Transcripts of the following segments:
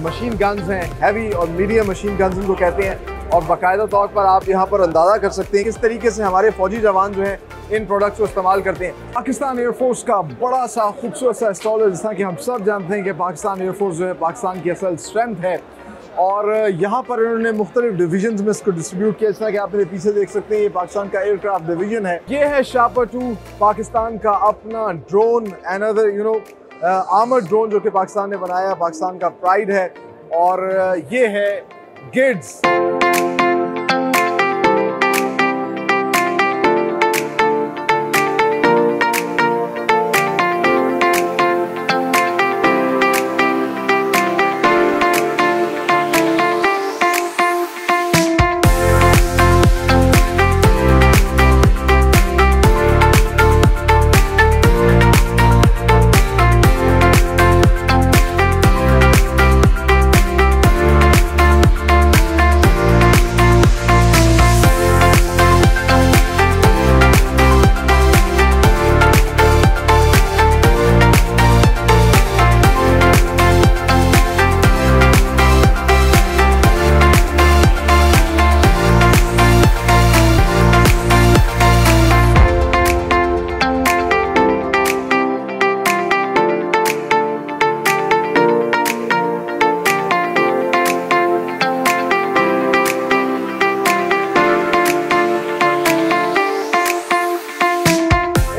Machine guns हैं, heavy और medium machine guns उनको कहते हैं। और बाकायदा तौर पर आप यहाँ पर अंदाज़ा कर सकते हैं किस तरीके से हमारे फौजी जवान जो हैं इन प्रोडक्ट्स को इस्तेमाल करते हैं। पाकिस्तान एयरफोर्स का बड़ा सा खूबसूरत सा स्टॉल है, जैसा कि हम सब जानते हैं कि पाकिस्तान एयरफोर्स जो है पाकिस्तान की असल स्ट्रेंथ है। और यहाँ पर इन्होंने मुख्तलिफ डिवीजन्स में इसको डिस्ट्रीब्यूट किया, जैसा कि आप मेरे पीछे देख सकते हैं ये पाकिस्तान का एयरक्राफ्ट डिवीजन है। ये है शापर 2, पाकिस्तान का अपना ड्रोन, अनदर आर्मर्ड ड्रोन जो कि पाकिस्तान ने बनाया, पाकिस्तान का प्राइड है। और ये है गिड्स।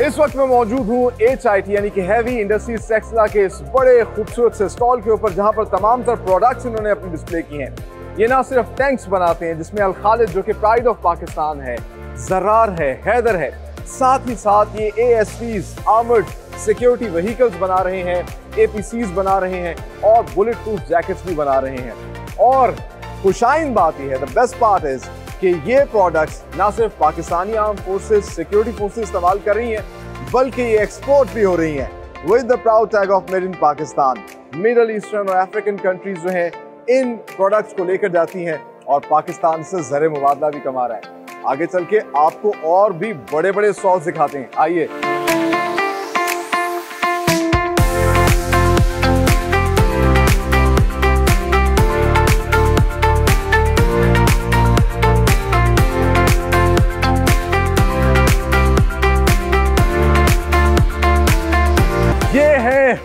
इस वक्त मैं मौजूद हूँ HIT यानी कि हैवी इंडस्ट्रीज टेक्सला के इस बड़े खूबसूरत से स्टॉल के ऊपर, जहाँ पर तमाम तर प्रोडक्ट्स इन्होंने अपनी डिस्प्ले की हैं। ये ना सिर्फ टैंक्स बनाते हैं जिसमें अल खालिद जो कि प्राइड ऑफ पाकिस्तान है, जर्रार है, हैदर है, साथ ही साथ ये ASVs आर्मर्ड सिक्योरिटी व्हीकल्स बना रहे हैं, APCs बना रहे हैं और बुलेट प्रूफ जैकेट्स भी बना रहे हैं। और खुशाइन बात यह है, द बेस्ट पार्ट इज कि ये प्रोडक्ट्स ना सिर्फ Pakistani arm forces security forces इस्तेमाल कर रही हैं, बल्कि ये एक्सपोर्ट भी हो रही हैं with the proud tag of made in Pakistan. Middle eastern और अफ्रीकन कंट्रीज जो हैं इन प्रोडक्ट्स को लेकर जाती हैं और पाकिस्तान से ज़र मुबादला भी कमा रहा है। आगे चल के आपको और भी बड़े बड़े स्टॉल्स दिखाते हैं, आइए।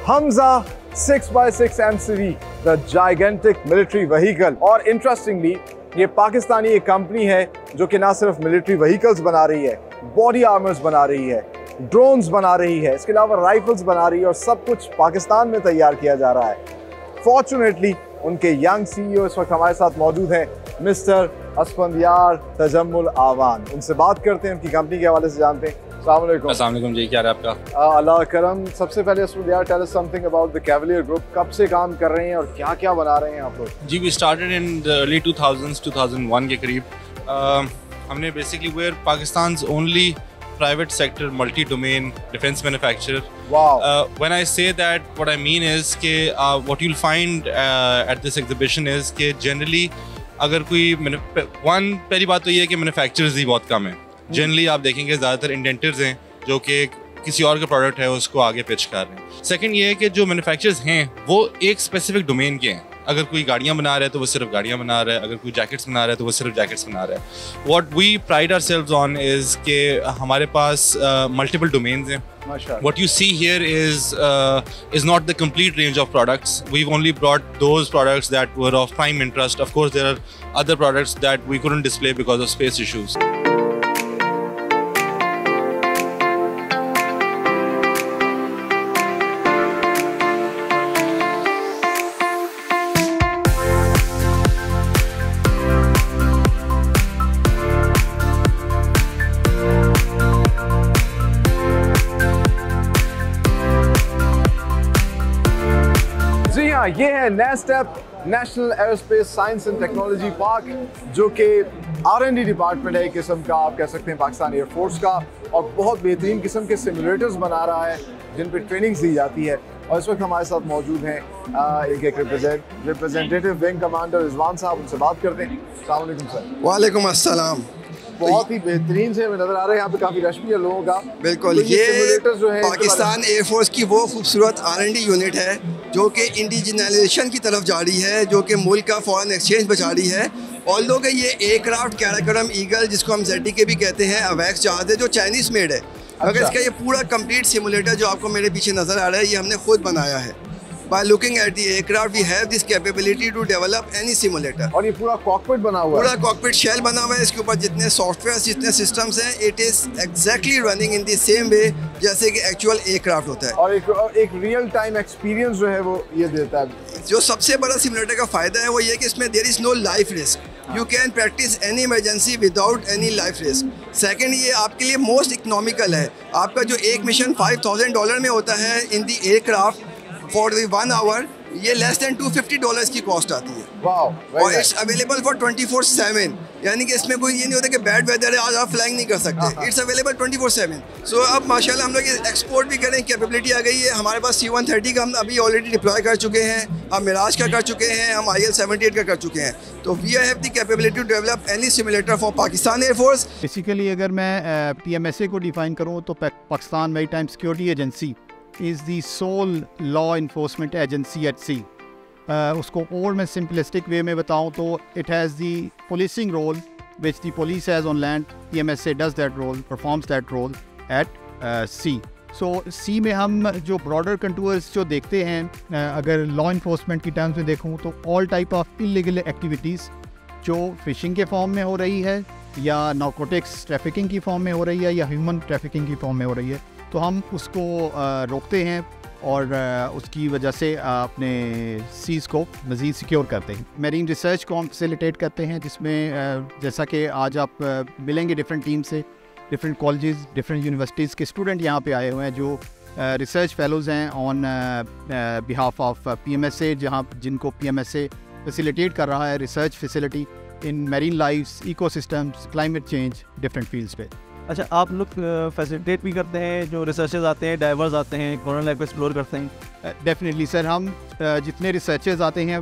Hamza 6x6 MCV, the gigantic military vehicle. और इंटरेस्टिंगली ये पाकिस्तानी एक कंपनी है जो कि ना सिर्फ मिलिट्री व्हीकल्स बना रही है, बॉडी आर्मर्स बना रही है, ड्रोन्स बना रही है, इसके अलावा राइफल्स बना रही है और सब कुछ पाकिस्तान में तैयार किया जा रहा है। फॉर्चुनेटली उनके यंग CEO इस वक्त हमारे साथ मौजूद हैं, मिस्टर अस्फंदियार तजम्मुल आवान। उनसे बात करते हैं, उनकी कंपनी के हवाले से जानते हैं। अस्सलाम वालेकुम जी, क्या है आपका? अल्लाह करम। सबसे पहले Asfandyar, tell us something about the cavalier group. कब से काम कर रहे हैं और क्या क्या बना रहे हैं आप लोग? जी, we started in the early 2000s, 2001 के करीब। हमने basically were Pakistan's only private sector multi domain defence manufacturer. When I say that, what I mean is कि what you will find at this exhibition is कि generally अगर कोई पहली बात तो ये है कि मैन्युफैक्चरर्स ही बहुत कम है। जनरली आप देखेंगे ज़्यादातर इंडेंटर्स हैं जो कि किसी और का प्रोडक्ट है उसको आगे पिच कर रहे हैं। सेकंड ये है कि जो मैन्युफैक्चरर्स हैं वो एक स्पेसिफिक डोमेन के हैं। अगर कोई गाड़ियाँ बना रहा है तो वो सिर्फ गाड़ियाँ बना रहा है, अगर कोई जैकेट्स बना रहा है तो वो सिर्फ जैकेट्स बना रहा है। What we pride ourselves on is कि हमारे पास मल्टीपल डोमेन्स हैं। What you see here is not the complete range of products. We've only brought those products that were of prime interest. Of course, there are other products that we couldn't display because of space issues. ये है NASTP national aerospace science and technology park, जो कि R&D department है एक किस्म का, आप कह सकते हैं पाकिस्तान एयरफोर्स का, और बहुत बेहतरीन किस्म के सिमुलेटर्स बना रहा है जिन पे ट्रेनिंग्स दी जाती है। और इस वक्त हमारे साथ मौजूद हैं एक रिप्रेजेंटेटिव विंग कमांडर रिजवान साहब, उनसे बात करते हैं। अस्सलाम वालेकुम सर। वालेकुम अस्सलाम। बहुत ही बेहतरीन से नज़र आ रहे हैं, यहाँ पे काफ़ी रश भी है लोगों का। बिल्कुल, तो ये सिमुलेटर्स जो है पाकिस्तान एयरफोर्स की वो खूबसूरत R&D यूनिट है जो कि इंडिजिनलाइजेशन की तरफ जा रही है, जो कि मुल्क का फॉरेन एक्सचेंज बचा रही है। और लोग ये एयरक्राफ्ट कैराकोरम ईगल, जिसको हम ZDK भी कहते हैं, अवैक्स जहाज है जो चाइनीज़ मेड है। अगर इसका ये पूरा कंप्लीट सिमुलेटर जो आपको मेरे पीछे नज़र आ रहा है, ये हमने खुद बनाया है। By looking at the aircraft, we have this capability to develop any simulator. और ये पूरा कॉकपिट बना हुआ है, पूरा कॉकपिट शेल बना हुआ है। इसके ऊपर जितने सॉफ्टवेयर, जितने सिस्टम्स हैं, it is exactly running in the same way जैसे कि एक्चुअल एयरक्राफ्ट होता है। और एक रियल टाइम एक्सपीरियंस जो है वो ये देता है। जो सबसे बड़ा सिमुलेटर का फ़ायदा है वो ये कि इसमें there is no life risk. You can practise any emergency without any life risk. Second, ये आपके लिए मोस्ट इकनॉमिकल है। आपका जो एक मिशन $5,000 में होता है इन दी एयरक्राफ्ट फॉर 1 आवर, ये लेस देन $250 की कॉस्ट आती है। और इट्स अवेलेबल फॉर 24/7, यानी कि इसमें कोई ये नहीं होता कि बैड वेदर है आज आप फ्लाइंग नहीं कर सकते। It's available 24/7। सो अब माशाल्लाह हम लोग ये एक्सपोर्ट भी करें, कैपेबिलिटी आ गई है हमारे पास। C-130 का हम अभी ऑलरेडी डिप्लॉय कर चुके हैं, हम मिराज का कर चुके हैं, हम IL-78 का कर चुके हैं। तो we have the capability to develop any simulator for Pakistan air force. Basically अगर मैं PMSA को डिफाइन करूँ तो Pakistan maritime security agency is the sole law enforcement agency at sea. उसको और मैं simplistic way में बताऊँ तो it has the policing role which the police has on land. PMSA does that role, performs that role at sea. So sea में हम जो broader contours जो देखते हैं, अगर law enforcement की terms में देखूँ तो all type of illegal activities जो फिशिंग के फॉर्म में हो रही है या नार्कोटिक्स ट्रैफिकिंग की फॉर्म में हो रही है या ह्यूमन ट्रैफिकिंग की फॉर्म में हो रही है, तो हम उसको रोकते हैं और उसकी वजह से अपने सीज़ को मज़ीद सिक्योर करते हैं। मेरीन रिसर्च को हम फैसिलिटेट करते हैं, जिसमें जैसा कि आज आप मिलेंगे डिफरेंट टीम से, डिफरेंट कॉलेजेस, डिफरेंट यूनिवर्सिटीज़ के स्टूडेंट यहाँ पे आए हुए हैं जो रिसर्च फेलोज़ हैं ऑन बिहाफ ऑफ PMSA, जिनको PMSA फैसिलिटेट कर रहा है research facility in marine lifes, ecosystems, climate change, different fields पे। अच्छा, आप लोग फैसिलिटेट भी करते हैं, जो रिसर्चर्स आते हैं, डाइवर्स आते हैं, कोरल लाइफ को एक्सप्लोर करते हैं? डेफिनेटली सर, हम जितने रिसर्चर्स आते हैं,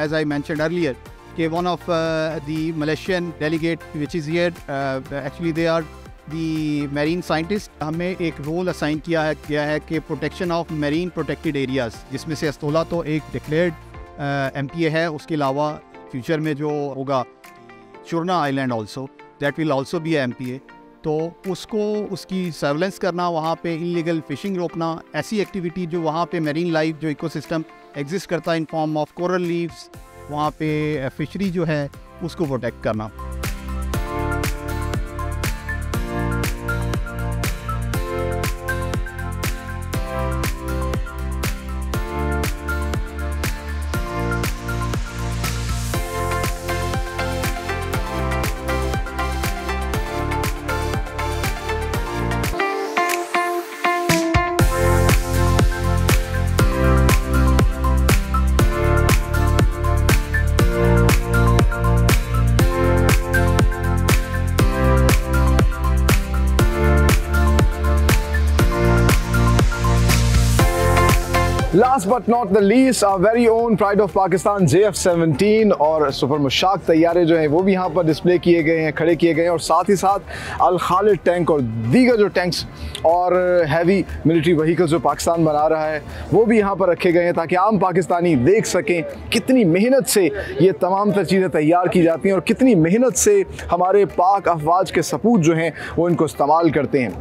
एज आई मेंशन्ड अर्लियर कि one of the Malaysian delegate which is here, actually they are the marine scientist. हमें एक रोल असाइन किया गया है कि protection of marine protected areas, जिसमें से अस्तोला तो एक डिक्लेयर्ड MPA है। उसके अलावा फ्यूचर में जो होगा Churna island also, that will also be MPA। तो उसको उसकी सर्वेलेंस करना, वहाँ पे इलीगल फ़िशिंग रोकना, ऐसी एक्टिविटी जो वहाँ पे मेरीन लाइफ जो इकोसिस्टम एग्जिस्ट करता है in form of coral leaves, वहाँ पे फिशरी जो है उसको प्रोटेक्ट करना। Last but not the least, our very own pride of Pakistan JF-17 और सुपर मुशाक तैयारे जो हैं वो भी यहाँ पर डिस्प्ले किए गए हैं, खड़े किए गए हैं। और साथ ही साथ अल खालिद टैंक और दीगर जो टैंक्स और हैवी मिलिट्री व्हीकल्स जो पाकिस्तान बना रहा है वो भी यहाँ पर रखे गए हैं, ताकि आम पाकिस्तानी देख सकें कितनी मेहनत से ये तमाम तर चीज़ें तैयार की जाती हैं और कितनी मेहनत से हमारे पाक अफवाज के सपूत जो हैं वो इनको इस्तेमाल करते हैं।